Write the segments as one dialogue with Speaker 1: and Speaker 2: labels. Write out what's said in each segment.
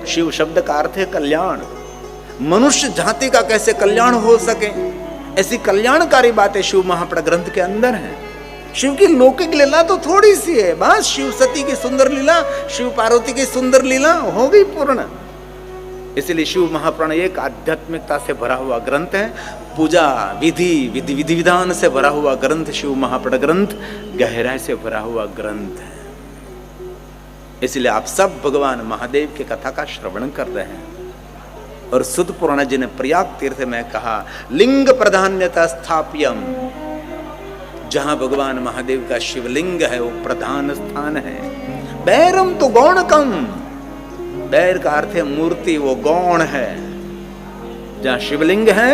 Speaker 1: शिव शब्द का अर्थ है कल्याण। मनुष्य जाति का कैसे कल्याण हो सके, ऐसी कल्याणकारी बातें शिव महापड़ ग्रंथ के अंदर है। शिव की लौकिक लीला तो थोड़ी सी है, बस शिव सती की सुंदर लीला, शिव पार्वती की सुंदर लीला हो गई पूर्ण। इसलिए शिव महापुराण एक आध्यात्मिकता से भरा हुआ ग्रंथ है, पूजा विधि विधान से भरा हुआ ग्रंथ शिव महापड़ ग्रंथ, गहराई से भरा हुआ ग्रंथ है। इसलिए आप सब भगवान महादेव की कथा का श्रवण कर रहे हैं। और सुत पुराण जी ने प्रयाग तीर्थ में कहा लिंग प्राधान्यता स्थाप्यम, जहां भगवान महादेव का शिवलिंग है वो प्रधान स्थान है। बैरम तो गौणकम, बैर का अर्थ है मूर्ति, वो गौण है। जहां शिवलिंग है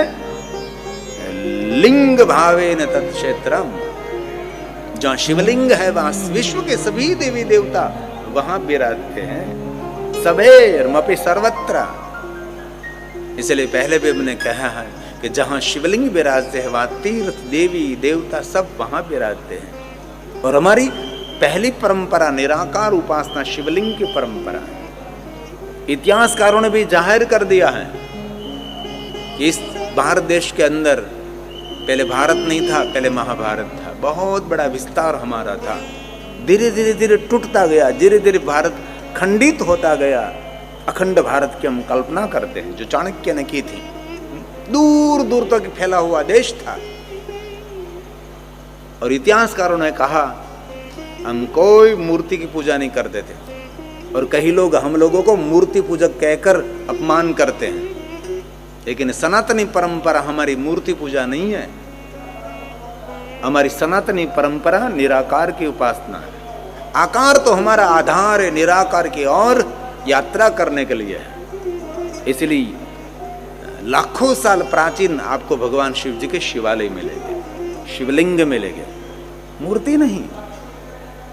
Speaker 1: लिंग भावेन तत्क्षेत्रम, जहां शिवलिंग है वहां विश्व के सभी देवी देवता वहां विराजते हैं। सबेरमपि सर्वत्र, इसलिए पहले भी हमने कहा है कि जहां शिवलिंग विराजते हैं वहां तीर्थ देवी देवता सब वहां विराजते हैं। और हमारी पहली परंपरा निराकार उपासना शिवलिंग की परंपरा है। इतिहासकारों ने भी जाहिर कर दिया है कि इस भारत देश के अंदर पहले भारत नहीं था, पहले महाभारत था, बहुत बड़ा विस्तार हमारा था। धीरे धीरे धीरे टूटता गया, धीरे धीरे भारत खंडित होता गया। अखंड भारत की हम कल्पना करते हैं जो चाणक्य ने की थी। दूर दूर तक फैला हुआ देश था। और इतिहासकारों ने कहा हम कोई मूर्ति की पूजा नहीं करते थे, और कई लोग हम लोगों को मूर्ति पूजक कहकर अपमान करते हैं। लेकिन सनातनी परंपरा हमारी मूर्ति पूजा नहीं है। हमारी सनातनी परंपरा निराकार की उपासना है। आकार तो हमारा आधार है निराकार की और यात्रा करने के लिए है। इसलिए लाखों साल प्राचीन आपको भगवान शिव जी के शिवालय मिलेंगे, शिवलिंग मिलेंगे, मूर्ति नहीं।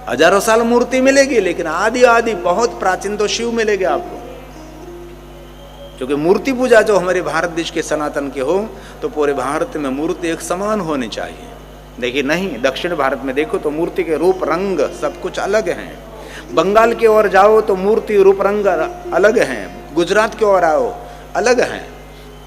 Speaker 1: हजारों साल मूर्ति मिलेगी, लेकिन आदि बहुत प्राचीन तो शिव मिलेगा आपको। क्योंकि मूर्ति पूजा जो हमारे भारत देश के सनातन के हो तो पूरे भारत में मूर्ति एक समान होनी चाहिए। देखिए नहीं, दक्षिण भारत में देखो तो मूर्ति के रूप रंग सब कुछ अलग हैं। बंगाल की ओर जाओ तो मूर्ति रूप रंग अलग हैं, गुजरात की ओर आओ अलग हैं,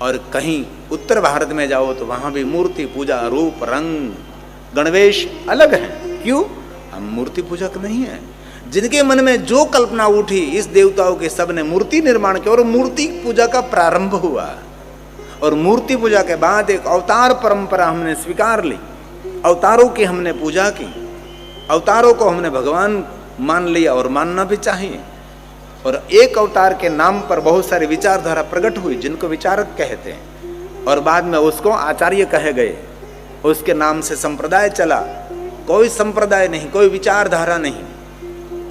Speaker 1: और कहीं उत्तर भारत में जाओ तो वहां भी मूर्ति पूजा रूप रंग गणवेश अलग हैं। क्यों? हम मूर्ति पूजक नहीं है। जिनके मन में जो कल्पना उठी इस देवताओं के सब ने मूर्ति निर्माण किया और मूर्ति पूजा का प्रारंभ हुआ। और मूर्ति पूजा के बाद एक अवतार परंपरा हमने स्वीकार ली, अवतारों की हमने पूजा की, अवतारों को हमने भगवान मान लिया और मानना भी चाहिए। और एक अवतार के नाम पर बहुत सारी विचारधारा प्रकट हुई जिनको विचारक कहते हैं, और बाद में उसको आचार्य कहे गए। उसके नाम से संप्रदाय चला। कोई संप्रदाय नहीं, कोई विचारधारा नहीं,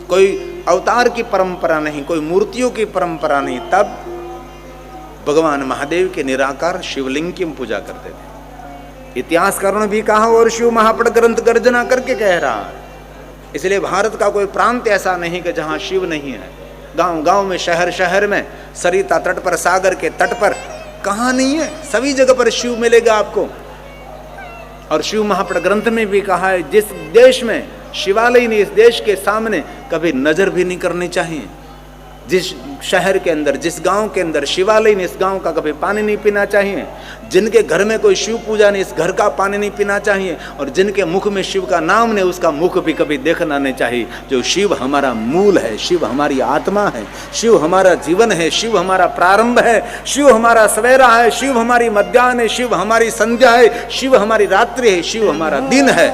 Speaker 1: कोई अवतार की परंपरा नहीं, कोई मूर्तियों की परंपरा नहीं। तब भगवान महादेव के निराकार शिवलिंग की हम पूजा करते थे। इतिहासकारों ने भी कहा और शिव महापड़ ग्रंथ गर्जना करके कह रहा है। इसलिए भारत का कोई प्रांत ऐसा नहीं कि जहां शिव नहीं है। गांव गांव में, शहर शहर में, सरिता तट पर, सागर के तट पर, कहां नहीं है, सभी जगह पर शिव मिलेगा आपको। और शिव महापड़ ग्रंथ में भी कहा है जिस देश में शिवालय नहीं, इस देश के सामने कभी नजर भी नहीं करनी चाहिए। जिस शहर के अंदर, जिस गांव के अंदर शिवालय नहीं, इस गांव का कभी पानी नहीं पीना चाहिए। जिनके घर में कोई शिव पूजा नहीं, इस घर का पानी नहीं पीना चाहिए। और जिनके मुख में शिव का नाम नहीं, उसका मुख भी कभी देखना नहीं चाहिए। जो शिव हमारा मूल है, शिव हमारी आत्मा है, शिव हमारा जीवन है, शिव हमारा प्रारंभ है, शिव हमारा सवेरा है, शिव हमारी मध्याह्न है, शिव हमारी संध्या है, शिव हमारी रात्रि है, शिव हमारा दिन है।